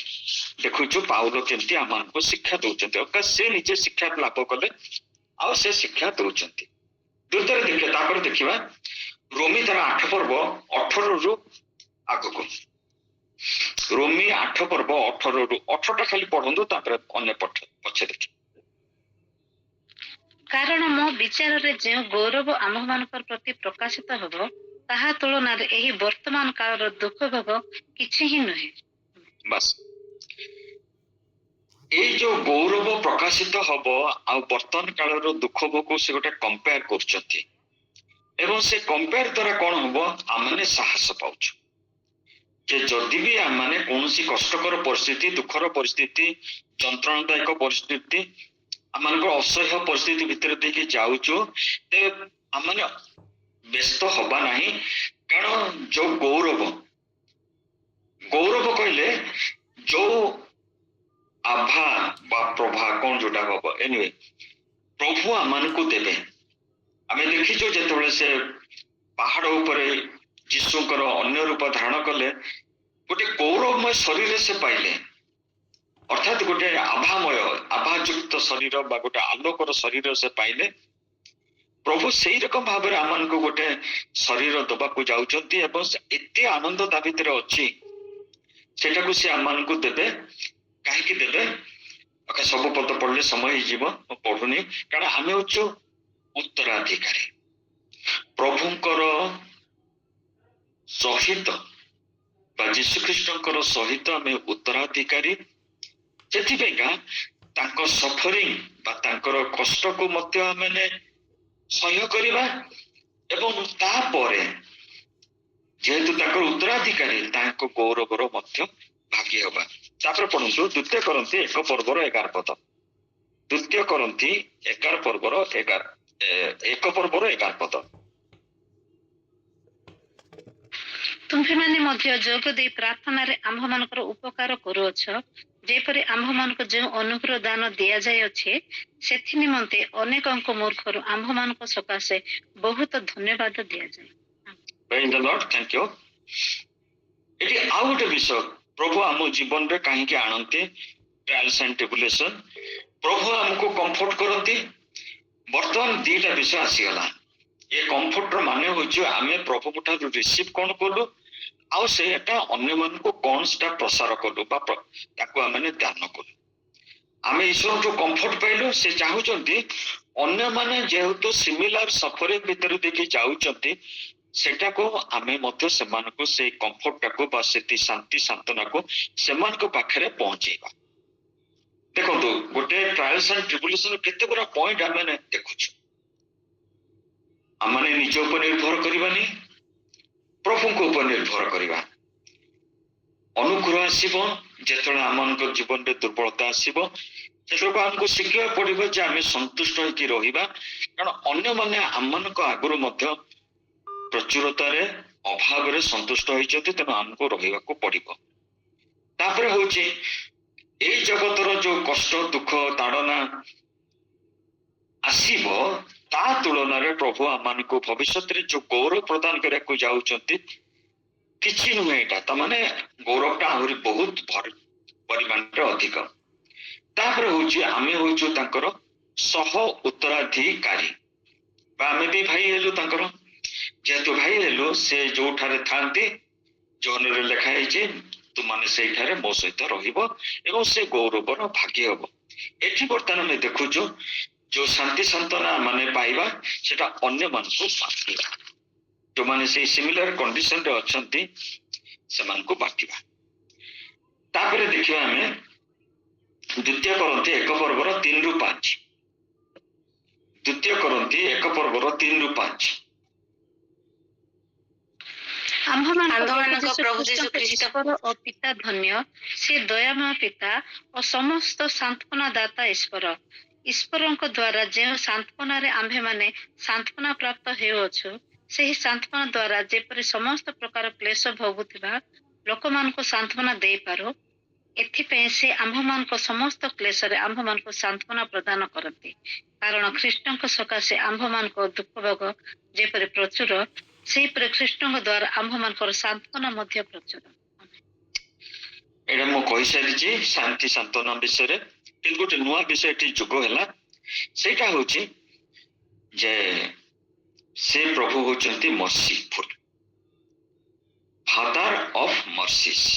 ଦେଖୁଛୁ ପାଉଲ କେମିତି ଆମମାନଙ୍କୁ ଶିକ୍ଷା ଦଉଛନ୍ତି। ଅର୍ଥାତ୍ ସେ ନିଜେ ଶିକ୍ଷା ଲାଭ କଲେ ଆଉ ସେ ଶିକ୍ଷା ଦଉଛନ୍ତି। ଦ୍ୱିତୀୟରେ ଦେଖିବା, ତାପରେ ଦେଖିବା ରୋମୀ ତାର 8 ପର୍ବ 18ରୁ ଆଗକୁ। ରୋମୀ 8 ପର୍ବ 18ରୁ 18ଟା ଖାଲି ପଢନ୍ତୁ, ତାପରେ ଅନ୍ୟ ପଛେ ଦେଖିବା। କାରଣ ମୋ ବିଚାରରେ ଯେଉଁ ଗୌରବ ଆମ୍ଭମାନଙ୍କର ପ୍ରତି ପ୍ରକାଶିତ ହେବ ତାହା ତୁଳନାରେ ଏହି ବର୍ତ୍ତମାନ କାଳର ଦୁଃଖ ଭୋଗ କିଛି ହିଁ ନୁହେଁ। ବାସ୍, ଏଇ ଯୋଉ ଗୌରବ ପ୍ରକାଶିତ ହବ ଆଉ ବର୍ତ୍ତମାନ କାଳର ଦୁଃଖ ଭୋଗ ସେ ଗୋଟେ କମ୍ପେୟାର କରୁଛନ୍ତି। ଏବଂ ସେ କମ୍ପେୟାର ଦ୍ୱାରା କଣ ହବ? ଆମମାନେ ସାହସ ପାଉଛୁ ଯେ ଯଦି ବି ଆମମାନେ କୌଣସି କଷ୍ଟକର ପରିସ୍ଥିତି, ଦୁଃଖର ପରିସ୍ଥିତି, ଯନ୍ତ୍ରଣାଦାୟକ ପରିସ୍ଥିତି, ଆମମାନଙ୍କର ଅସହ୍ୟ ପରିସ୍ଥିତି ଭିତରେ ଦେଇକି ଯାଉଛୁ, ତେବେ ଆମମାନେ ବ୍ୟସ୍ତ ହବା ନାହିଁ। କାରଣ ଯୋଉ ଗୌରବ କହିଲେ ଯୋଉ ଆଭା ବା ପ୍ରଭା କଣ ଯୋଉଟା ହବ, ଏନିୱେ ପ୍ରଭୁ ଆମମାନଙ୍କୁ ଦେବେ। ଆମେ ଦେଖିଛୁ ଯେତେବେଳେ ସେ ପାହାଡ ଉପରେ ଯୀଶୁଙ୍କର ଅନ୍ୟ ରୂପ ଧାରଣ କଲେ ଗୋଟେ ଗୌରବମୟ ଶରୀର ସେ ପାଇଲେ। ଅର୍ଥାତ୍ ଗୋଟେ ଆଭାଯୁକ୍ତ ଶରୀର ବା ଗୋଟେ ଆଲୋକର ଶରୀର ସେ ପାଇଲେ। ପ୍ରଭୁ ସେଇ ରକମ ଭାବରେ ଆମମାନଙ୍କୁ ଗୋଟେ ଶରୀର ଦବାକୁ ଯାଉଛନ୍ତି ଏବଂ ଏତେ ଆନନ୍ଦ ତା ଭିତରେ ଅଛି, ସେଟାକୁ ସେ ଆମମାନଙ୍କୁ ଦେବେ। କାହିଁକି ଦେବେ? ସବୁ ପଦ ପଢିଲେ ସମୟ ହେଇଯିବ, ମୁଁ ପଢୁନି। କାରଣ ଆମେ ହଉଛୁ ଉତ୍ତରାଧିକାରୀ ପ୍ରଭୁଙ୍କର ସହିତ ବା ଯୀଶୁଖ୍ରୀଷ୍ଟଙ୍କର ସହିତ ଆମେ ଉତ୍ତରାଧିକାରୀ। ସେଥିପାଇଁକା ତାଙ୍କ ସଫରିଂ ବା ତାଙ୍କର କଷ୍ଟକୁ ମଧ୍ୟ ଆମେ ସହ୍ୟ କରିବା ଏବଂ ତାପରେ ଯେହେତୁ ତାଙ୍କର ଉତ୍ତରାଧିକାରୀ ତାଙ୍କ ଗୌରବର ମଧ୍ୟ ଭାଗୀ ହେବା। ତାପରେ ପଢନ୍ତୁ 2 କରନ୍ତି 1 ପର୍ବର 11 ପଦ। 2 କରନ୍ତି 1 ପର୍ବର 11 ପଦ। ତୁମ୍ଭେମାନେ ମଧ୍ୟ ଯୋଗ ଦେଇ ପ୍ରାର୍ଥନାରେ ଆମ୍ଭମାନଙ୍କର ଉପକାର କରୁଅଛ, ଯେପରି ଆମ୍ଭମାନଙ୍କୁ ଯେଉଁ ଅନୁଗ୍ରହ ଦାନ ଦିଆଯାଇଅଛି ସେଥି ନିମନ୍ତେ ଅନେକଙ୍କ ମୂର୍ଖରୁ ଆମ୍ଭମାନଙ୍କ ସକାଶେ ବହୁତ ଧନ୍ୟବାଦ ଦିଆଯାଏ। Praise the Lord, thank you। ଏଠି ଆଉ ଗୋଟେ ବିଷୟ ପ୍ରଭୁ ଆମ ଜୀବନରେ କାହିଁକି ଆଣନ୍ତି ଟ୍ରାଏଲ୍ସ ଆଣ୍ଡ ଟ୍ରିବୁଲେସନ? ପ୍ରଭୁ ଆମକୁ କମ୍ଫର୍ଟ କରନ୍ତି। ବର୍ତ୍ତମାନ 2ଟା ବିଷୟ ଆସିଗଲା। ଏ କମ୍ଫର୍ଟର ମାନେ ହଉଛି ଆମେ ପ୍ରଭୁଙ୍କ ଠାରୁ ରିସିଭ କଣ କଲୁ ଆଉ ସେଇଟା ଅନ୍ୟମାନଙ୍କୁ କଣ ସେଟା ପ୍ରସାର କଲୁ ବା ତାକୁ ଆମେ ଦାନ କଲୁ। ଆମେ ଈଶ୍ୱରଠୁ କମ୍ଫର୍ଟ ପାଇଲୁ, ସେ ଚାହୁଁଛନ୍ତି ଅନ୍ୟମାନେ ଯେହେତୁ ସିମିଲାର ସଫରିଂ ଭିତରେ ଦେଇକି ଯାଉଛନ୍ତି ସେଟାକୁ ଆମେ ମଧ୍ୟ ସେମାନଙ୍କୁ ସେଇ କମ୍ଫର୍ଟଟାକୁ ବା ସେଠି ଶାନ୍ତି ସାନ୍ତ୍ୱନାକୁ ସେମାନଙ୍କ ପାଖରେ ପହଞ୍ଚେଇବା। ଦେଖନ୍ତୁ ଗୋଟେ ଟ୍ରାଏଲ୍ସ ଆଣ୍ଡ ଟ୍ରିବୁଲେସନ କେତେ ଗୁଡା ପଏଣ୍ଟ ଆମେ ଦେଖୁଛୁ। ଆମେ ନିଜ ଉପରେ ନିର୍ଭର କରିବାନି, ପ୍ରଭୁଙ୍କ ଉପରେ ନିର୍ଭର କରିବା। ଅନୁଗ୍ରହ ଆସିବ ଯେତେବେଳେ ଆମମାନଙ୍କ ଜୀବନରେ ଦୁର୍ବଳତା ଆସିବ, ସେତେବେଳକୁ ଆମକୁ ଶିଖିବାକୁ ପଡିବ ଯେ ଆମେ ସନ୍ତୁଷ୍ଟ ହେଇକି ରହିବା, କାରଣ ଅନ୍ୟମାନେ ଆମମାନଙ୍କ ଆଗରୁ ମଧ୍ୟ ପ୍ରଚୁରତାରେ ଅଭାବରେ ସନ୍ତୁଷ୍ଟ ହେଇଛନ୍ତି, ତେଣୁ ଆମକୁ ରହିବାକୁ ପଡିବ। ତାପରେ ହଉଛି ଏଇ ଜଗତର ଯୋଉ କଷ୍ଟ ଦୁଃଖ ତାଡନା ଆସିବ ତା ତୁଳନାରେ ପ୍ରଭୁ ଆମମାନଙ୍କୁ ଭବିଷ୍ୟତରେ ଯୋଉ ଗୌରବ ପ୍ରଦାନ କରିବାକୁ ଯାଉଛନ୍ତି କିଛି ନୁହେଁ ଏଇଟା, ତାମାନେ ଗୌରବଟା ଆହୁରି ବହୁତ ପରିମାଣରେ ଅଧିକ। ତାପରେ ହଉଛି ଆମେ ହଉଛୁ ତାଙ୍କର ସହ ଉତ୍ତରାଧିକାରୀ ବା ଆମେ ବି ଭାଇ ହେଲୁ ତାଙ୍କର। ଯେହେତୁ ଭାଇ ହେଲୁ, ସେ ଯୋଉଠାରେ ଥାନ୍ତି ଜହନରେ ଲେଖା ହେଇଛି ତୁମାନେ ସେଇଠାରେ ମୋ ସହିତ ରହିବ ଏବଂ ସେ ଗୌରବର ଭାଗୀ ହବ। ଏଠି ବର୍ତ୍ତମାନ ଆମେ ଦେଖୁଛୁ ଯୋଉ ଶାନ୍ତି ସାନ୍ତ୍ୱନା ମାନେ ପାଇବା ସେଟା ଅନ୍ୟମାନଙ୍କୁ ବାଣ୍ଟିବା, ଯୋଉମାନେ ସେଇ ସିମିଲାର କଣ୍ଡିସନରେ ଅଛନ୍ତି ସେମାନଙ୍କୁ ବାଣ୍ଟିବା। ତାପରେ ଦେଖିବା ଆମେ ଦ୍ୱିତୀୟ କରନ୍ତି 1:3-5। ଦ୍ୱିତୀୟ କରନ୍ତି 1:3-5। ଆମ୍ଭମାନଙ୍କ ପ୍ରଭୁ ଯୀଶୁ ଖ୍ରୀଷ୍ଟ ଓ ପିତା ଧନ୍ୟ, ସେ ଦୟାମୟ ପିତା ଓ ସମସ୍ତ ସାନ୍ତ୍ୱନା ଦାତା ଈଶ୍ୱର। ଈଶ୍ୱରଙ୍କ ଦ୍ୱାରା ଯେଉଁ ସାନ୍ତ୍ୱନାରେ ଆମ୍ଭେମାନେ ସାନ୍ତ୍ୱନା ପ୍ରାପ୍ତ ହେଉଅଛୁ, ସେହି ସାନ୍ତ୍ୱନା ଦ୍ୱାରା ଯେପରି ସମସ୍ତ ପ୍ରକାର କ୍ଲେଶ ଭୋଗୁଥିବା ଲୋକମାନଙ୍କୁ ସାନ୍ତ୍ୱନା ଦେଇପାରୁ, ଏଥିପାଇଁ ସେ ଆମ୍ଭମାନଙ୍କ ସମସ୍ତ କ୍ଲେଶରେ ଆମ୍ଭମାନଙ୍କୁ ସାନ୍ତ୍ୱନା ପ୍ରଦାନ କରନ୍ତି। କାରଣ ଖ୍ରୀଷ୍ଟଙ୍କ ସକାଶେ ଆମ୍ଭମାନଙ୍କ ଦୁଃଖ ଭୋଗ ଯେପରି ପ୍ରଚୁର, ସେହିପରି ଖ୍ରୀଷ୍ଟଙ୍କ ଦ୍ୱାରା ଆମ୍ଭମାନଙ୍କର ସାନ୍ତ୍ୱନା ମଧ୍ୟ ପ୍ରଚୁର। ଏଇଟା ମୁଁ କହିସାରିଛି ଶାନ୍ତି ସାନ୍ତ୍ୱନା ବିଷୟରେ, କିନ୍ତୁ ଗୋଟେ ନୂଆ ବିଷୟ ଏଠି ଯୋଗ ହେଲା, ସେଇଟା ହଉଛି ଯେ ସେ ପ୍ରଭୁ ହଉଛନ୍ତି ମର୍ସିଫୁଲ, ଫାଦର ଅଫ ମର୍ସିସ୍।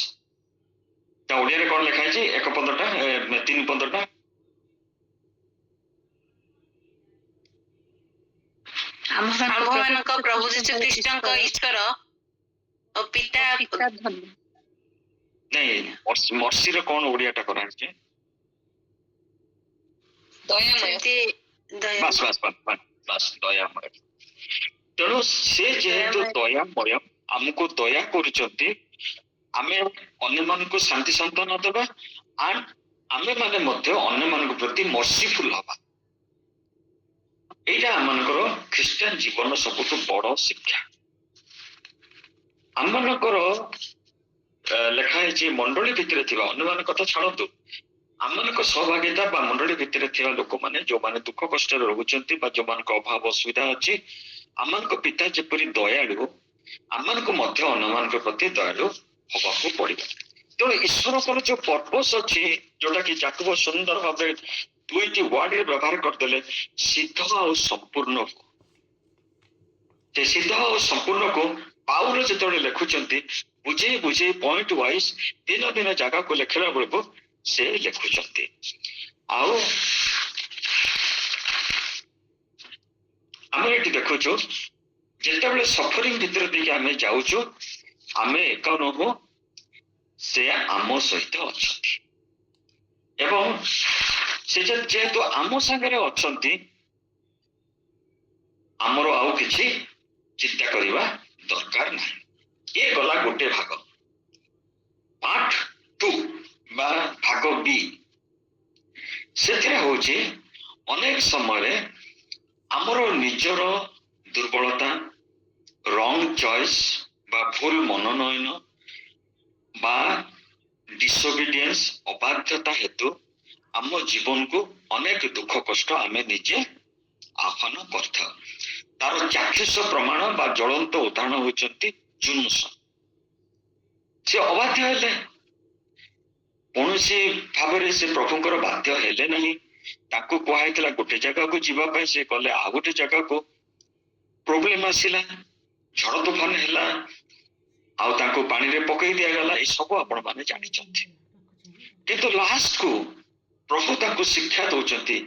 ତା ଓଡ଼ିଆରେ କଣ ଲେଖା ହେଇଛି? 3:15। ଆମ୍ଭମାନଙ୍କ ପ୍ରଭୁ ଯୀଶୁ ଖ୍ରୀଷ୍ଟଙ୍କ ଈଶ୍ୱର ଓ ପିତା ଧନ୍ୟ। ନାଇଁ, ମର୍ସିର କଣ ଓଡ଼ିଆଟା କରାହେଇଛି? ଦୟାମୟ। ତେଣୁ ସେ ଯେହେତୁ ଦୟାମୟ, ଆମକୁ ଦୟା କରୁଛନ୍ତି, ଆମେ ଅନ୍ୟମାନଙ୍କୁ ଶାନ୍ତି ସାନ୍ତ୍ୱନା ଦେବା, ଆମେ ମାନେ ମଧ୍ୟ ଅନ୍ୟମାନଙ୍କ ପ୍ରତି ମର୍ସିଫୁଲ ହବା। ଏଇଟା ଆମମାନଙ୍କର ଖ୍ରୀଷ୍ଟିଆନ ଜୀବନର ସବୁଠୁ ବଡ ଶିକ୍ଷା। ଆମମାନଙ୍କର ଲେଖା ହେଇଛି ମଣ୍ଡଳୀ ଭିତରେ ଥିବା ଅନ୍ୟମାନଙ୍କ କଥା ଛାଡ଼ନ୍ତୁ, ଆମମାନଙ୍କ ସହଭାଗିତା ବା ମଣ୍ଡଳୀ ଭିତରେ ଥିବା ଲୋକମାନେ ଯୋଉମାନେ ଦୁଃଖ କଷ୍ଟରେ ରହୁଛନ୍ତି ବା ଯୋଉମାନଙ୍କ ଅଭାବ ଅସୁବିଧା ଅଛି, ଆମମାନଙ୍କ ପିତା ଯେପରି ଦୟାଳୁ, ଆମମାନଙ୍କୁ ମଧ୍ୟ ଅନ୍ୟମାନଙ୍କ ପ୍ରତି ଦୟାଳୁ ହବାକୁ ପଡିବ। ତେଣୁ ଈଶ୍ୱରଙ୍କର ଯୋଉ ପର୍ପସ ଅଛି, ଯୋଉଟା କି ଯାକୁବ ସୁନ୍ଦର ଭାବରେ 2ଟି ୱାର୍ଡରେ ବ୍ୟବହାର କରିଦେଲେ, ସିଦ୍ଧ ଆଉ ସମ୍ପୂର୍ଣ୍ଣ। ସେ ସିଦ୍ଧ ଆଉ ସମ୍ପୂର୍ଣ୍ଣକୁ ପାଉଲ ଯେତେବେଳେ ଲେଖୁଛନ୍ତି, ବୁଝେଇ ବୁଝେଇ ପଏଣ୍ଟ ୱାଇଜ ଭିନ୍ନ ଭିନ୍ନ ଜାଗାକୁ ଲେଖିଲା ବେଳକୁ ସେ ଲେଖୁଛନ୍ତି। ଆଉ ଆମେ ଏଠି ଦେଖୁଛୁ ଯେତେବେଳେ ସଫରିଂ ଭିତରେ ଦେଇକି ଆମେ ଯାଉଛୁ, ଆମେ ଏକା ନୁହଁ, ସେ ଆମ ସହିତ ଅଛନ୍ତି ଏବଂ ସେ ଯେହେତୁ ଆମ ସାଙ୍ଗରେ ଅଛନ୍ତି, ଆମର ଆଉ କିଛି ଚିନ୍ତା କରିବା ଦରକାର ନାହିଁ। ଇଏ ଗଲା ଗୋଟେ ଭାଗ। ପାର୍ଟ 2 ବା ଭାଗ B, ସେଥିରେ ହଉଛି ଅନେକ ସମୟରେ ଆମର ନିଜର ଦୁର୍ବଳତା, ରଙ୍ଗ ଚଏସ୍ ବା ଭୁଲ ମନୋନୟନ ବା ଡିସୋବିଡିଏନ୍ସ ଅବାଧ୍ୟତା ହେତୁ ଆମ ଜୀବନକୁ ଅନେକ ଦୁଃଖ କଷ୍ଟ ଆମେ ନିଜେ ଆହ୍ୱାନ କରିଥାଉ। ତାର ଚାକ୍ଷୁଷ ପ୍ରମାଣ ବା ଜ୍ୱଳନ୍ତ ଉଦାହରଣ ହେଉଛନ୍ତି ଜୁନୁସ। ସେ ଅବାଧ୍ୟ ହେଲେ, କୌଣସି ଭାବରେ ସେ ପ୍ରଭୁଙ୍କର ବାଧ୍ୟ ହେଲେ ନାହିଁ। ତାଙ୍କୁ କୁହାଯାଇଥିଲା ଗୋଟେ ଜାଗାକୁ ଯିବା ପାଇଁ, ସେ ଗଲେ ଆଉ ଗୋଟେ ଜାଗାକୁ। ପ୍ରୋବ୍ଲେମ ଆସିଲା, ଝଡ଼ ତୋଫାନ ହେଲା, ଆଉ ତାଙ୍କୁ ପାଣିରେ ପକେଇ ଦିଆଗଲା, ଏସବୁ ଆପଣ ମାନେ ଜାଣିଛନ୍ତି। କିନ୍ତୁ ଲାଷ୍ଟକୁ ପ୍ରଭୁ ତାଙ୍କୁ ଶିକ୍ଷା ଦଉଛନ୍ତି,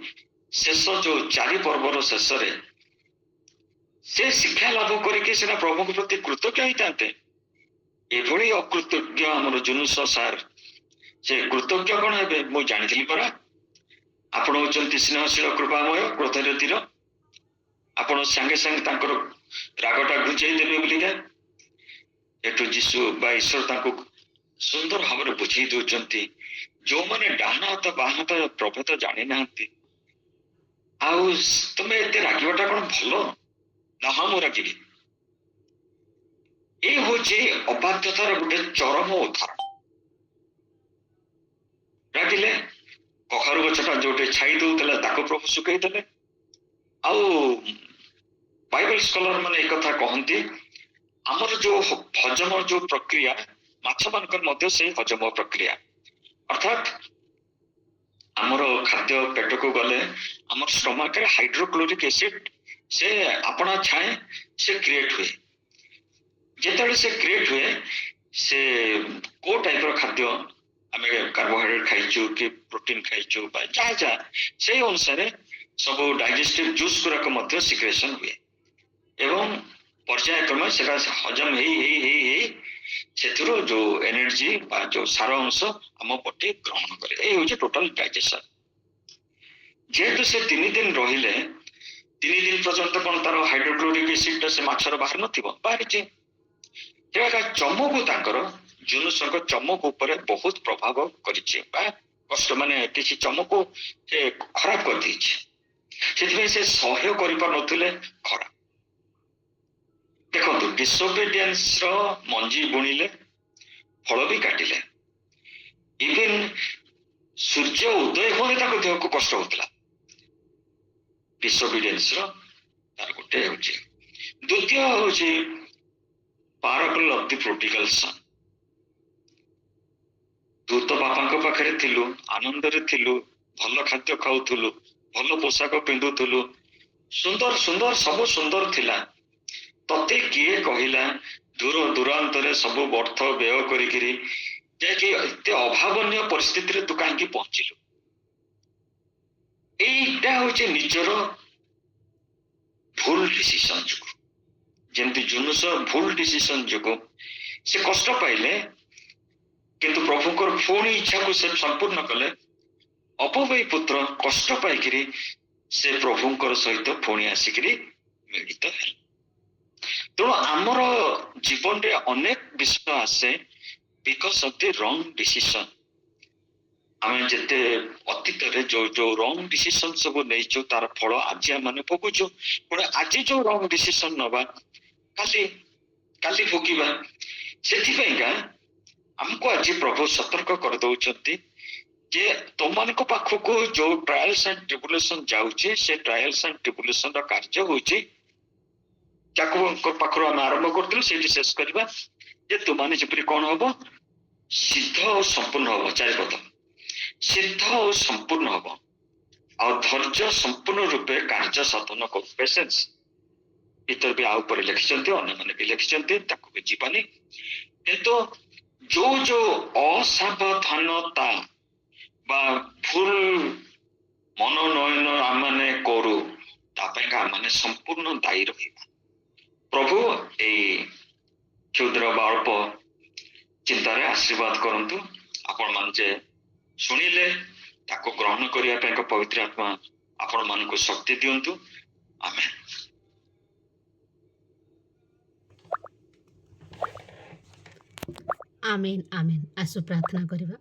ଶେଷ ଯୋଉ 4 ପର୍ବର ଶେଷରେ ସେ ଶିକ୍ଷା ଲାଭ କରିକି ସିନା ପ୍ରଭୁଙ୍କ ପ୍ରତି କୃତଜ୍ଞ ହେଇଥାନ୍ତେ, ଏଭଳି ଅକୃତଜ୍ଞ ଆମର ଜୁନୁସ ସାର୍, ସେ କୃତଜ୍ଞ କଣ ହେବେ? ମୁଁ ଜାଣିଥିଲି ପରା, ଆପଣ ହଉଛନ୍ତି ସ୍ନେହଶୀଳ କୃପାମୟ କ୍ରୋଧରେ ତୀର, ଆପଣ ସାଙ୍ଗେ ସାଙ୍ଗେ ତାଙ୍କର ରାଗଟା ଘୁଞ୍ଚେଇ ଦେବେ ବୋଲିକା ଏଠୁ ଯୀଶୁ ବା ଈଶ୍ୱର ତାଙ୍କୁ ସୁନ୍ଦର ଭାବରେ ବୁଝେଇ ଦଉଛନ୍ତି, ଯୋଉମାନେ ଡାହାଣ ହାତ ବାଁ ହାତ ପ୍ରଭେଦ ଜାଣିନାହାନ୍ତି, ଆଉ ତମେ ଏତେ ରାଗିବାଟା କଣ ଭଲ? ନା ହଁ ମୁଁ ରାଗିବି। ଏ ହଉଛି ଅବାଧ୍ୟତାର ଗୋଟେ ଚରମ ଉଦାହରଣ। ରାଗିଲେ କଖାରୁ ଗଛଟା ଯୋଉଠି ଛାଇ ଦଉଥିଲା ତାକୁ ପ୍ରଭୁ ଶୁଖେଇ ଦେଲେ। ଆଉ ବାଇବଲ ସ୍କଲର ମାନେ ଏ କଥା କହନ୍ତି, ଆମର ଯୋଉ ହଜମ ଯୋଉ ପ୍ରକ୍ରିୟା, ମାଛ ମାନଙ୍କର ମଧ୍ୟ ସେଇ ହଜମ ପ୍ରକ୍ରିୟା, ଅର୍ଥାତ୍ ଆମର ଖାଦ୍ୟ ପେଟକୁ ଗଲେ ଆମର ଷ୍ଟମାକରେ ହାଇଡ୍ରୋକ୍ଲୋରିକ ଏସିଡ ସେ ଆପଣା ଛାଏଁ ସେ କ୍ରିଏଟ ହୁଏ। ଯେତେବେଳେ ସେ କ୍ରିଏଟ ହୁଏ, ସେ କୋଉ ଟାଇପର ଖାଦ୍ୟ ଆମେ କାର୍ବୋହାଇଡ୍ରେଟ ଖାଇଛୁ କି ପ୍ରୋଟିନ ଖାଇଛୁ ବା ଯାହା ଯାହା ସେଇ ଅନୁସାରେ ସବୁ ଡାଇଜେଷ୍ଟିଭ ଜୁସ୍ ଗୁଡାକ ମଧ୍ୟ ସିକ୍ରେସନ ହୁଏ ଏବଂ ପର୍ଯ୍ୟାୟକ୍ରମେ ସେଟା ହଜମ ହେଇ ହେଇ ହେଇ ହେଇ ସେଥିରୁ ଯୋଉ ଏନର୍ଜି ବା ଯୋଉ ସାର ଅଂଶ ଆମ ବଡି ଗ୍ରହଣ କରେ। ଏଇ ହଉଛି ଟୋଟାଲ ଡାଇଜେସନ। ଯେହେତୁ ସେ 3 ଦିନ ରହିଲେ, 3 ଦିନ ପର୍ଯ୍ୟନ୍ତ କଣ ତାର ହାଇଡ୍ରୋକ୍ଲୋରିକ ଏସିଡ ସେ ମାଛର ବାହାରି ନଥିବ? ବାହାରିଛି। ତେଣୁ ଚମକୁ ତାଙ୍କର ଜୁନୁସଙ୍କ ଚମକ ଉପରେ ବହୁତ ପ୍ରଭାବ କରିଛି ବା କଷ୍ଟ ମାନେ କିଛି ଚମକୁ ସେ ଖରାପ କରିଦେଇଛି। ସେଥିପାଇଁ ସେ ସହ୍ୟ କରିପାରୁନଥିଲେ ଖରା। ଦେଖନ୍ତୁ, ଡିସୋବିଡିଏନ୍ସ ର ମଞ୍ଜି ବୁଣିଲେ, ଫଳ ବି କାଟିଲେ, ଇଭେନ ସୂର୍ଯ୍ୟ ଉଦୟ ହୁଏ ତାଙ୍କ ଦେହକୁ କଷ୍ଟ ହଉଥିଲା। ଡିସୋବିଡିଏନ୍ସ ର ତାର ଗୋଟେ ହଉଛି। ଦ୍ୱିତୀୟ ହଉଛି ପାରାବଲ ଅଫ ଦି ପ୍ରୋଡିଗାଲ ସନ୍। ତୁ ତ ବାପାଙ୍କ ପାଖରେ ଥିଲୁ, ଆନନ୍ଦରେ ଥିଲୁ, ଭଲ ଖାଦ୍ୟ ଖାଉଥିଲୁ, ଭଲ ପୋଷାକ ପିନ୍ଧୁଥିଲୁ, ସୁନ୍ଦର ସୁନ୍ଦର ସବୁ ସୁନ୍ଦର ଥିଲା, ତତେ କିଏ କହିଲା ଦୂର ଦୂରାନ୍ତରେ ସବୁ ଅର୍ଥ ବ୍ୟୟ କରିକିରି ଯାଇକି ଏତେ ଅଭାବନୀୟ ପରିସ୍ଥିତିରେ ତୁ କାହିଁକି ପହଞ୍ଚିଲୁ? এইটা হচ্ছে ନିଜର ଭୁଲ ଡିସିସନ ଯୋଗୁଁ। ଯେମିତି ଜୁନୁସ ଭୁଲ ଡିସିସନ ଯୋଗୁଁ ସେ କଷ୍ଟ ପାଇଲେ, କିନ୍ତୁ ପ୍ରଭୁଙ୍କର ପୁଣି ଇଚ୍ଛାକୁ ସେ ସମ୍ପୂର୍ଣ୍ଣ କଲେ। ଅପବୟୀ ପୁତ୍ର କଷ୍ଟ ପାଇକିରି ସେ ପ୍ରଭୁଙ୍କର ସହିତ ପୁଣି ଆସିକିରି ମିଳିତ ହେଲେ। ତେଣୁ ଆମର ଜୀବନରେ ଅନେକ ବିଷୟ ଆସେ ବିକଜ ଅଫ ଦି ରଙ୍ଗ ଡିସିସନ। ଆମେ ଯେତେ ଅତୀତରେ ଯୋଉ ଯୋଉ ରଙ୍ଗ ଡିସିସନ ସବୁ ନେଇଛୁ ତାର ଫଳ ଆଜି ଆମେ ଭୋଗୁଛୁ। ପୁଣି ଆଜି ଯୋଉ ରଙ୍ଗ ଡିସିସନ ନବା କାଲି କାଲି ଭୋଗିବା। ସେଥିପାଇଁକା ଆମକୁ ଆଜି ପ୍ରଭୁ ସତର୍କ କରିଦଉଛନ୍ତି ଯେ ତମମାନଙ୍କ ପାଖକୁ ଯୋଉ ଟ୍ରାଏଲ୍ସ ଆଣ୍ଡ ଟ୍ରିବୁଲେସନ ଯାଉଛି, ସେ ଟ୍ରାଏଲ୍ସ ଆଣ୍ଡ ଟ୍ରିବୁଲେସନ ର କାର୍ଯ୍ୟ ହଉଛି, ଯାକୁ ପାଖରୁ ଆମେ ଆରମ୍ଭ କରୁଥିଲୁ ସେଇଠି ଶେଷ କରିବା, ଯେ ତୁମାନେ ଯେପରି କଣ ହବ, ସିଦ୍ଧ ଆଉ ସମ୍ପୂର୍ଣ୍ଣ ହବ। 4 ପଦ ସିଦ୍ଧ ଆଉ ସମ୍ପୂର୍ଣ୍ଣ ହବ, ଆଉ ଧୈର୍ଯ୍ୟ ସମ୍ପୂର୍ଣ୍ଣ ରୂପେ କାର୍ଯ୍ୟ ସାଧନ କରୁ। ପେସେନ୍ସ ଭିତରେ ବି ଆଉ ଉପରେ ଲେଖିଛନ୍ତି, ଅନ୍ୟମାନେ ବି ଲେଖିଛନ୍ତି, ତାକୁ ବି ଯିବାନି। କିନ୍ତୁ ଯୋଉ ଯୋଉ ଅସାବଧାନତା ବା ଭୁଲ ମନୋନୟନ ଆମମାନେ କରୁ, ତା ପାଇଁକା ଆମମାନେ ସମ୍ପୂର୍ଣ୍ଣ ଦାୟୀ ରହିବା। ପ୍ରଭୁ ଏଇ କ୍ଷୁଦ୍ର ବା ଅଳ୍ପ ଚିନ୍ତାରେ ଆଶୀର୍ବାଦ କରନ୍ତୁ। ଆପଣମାନେ ଯେ ଶୁଣିଲେ ତାକୁ ଗ୍ରହଣ କରିବା ପାଇଁ ପବିତ୍ର ଆତ୍ମା ଆପଣମାନଙ୍କୁ ଶକ୍ତି ଦିଅନ୍ତୁ। ଆମେନ୍। ଆମେନ୍ ଆମେନ୍। ଆସୁ ପ୍ରାର୍ଥନା କରିବା।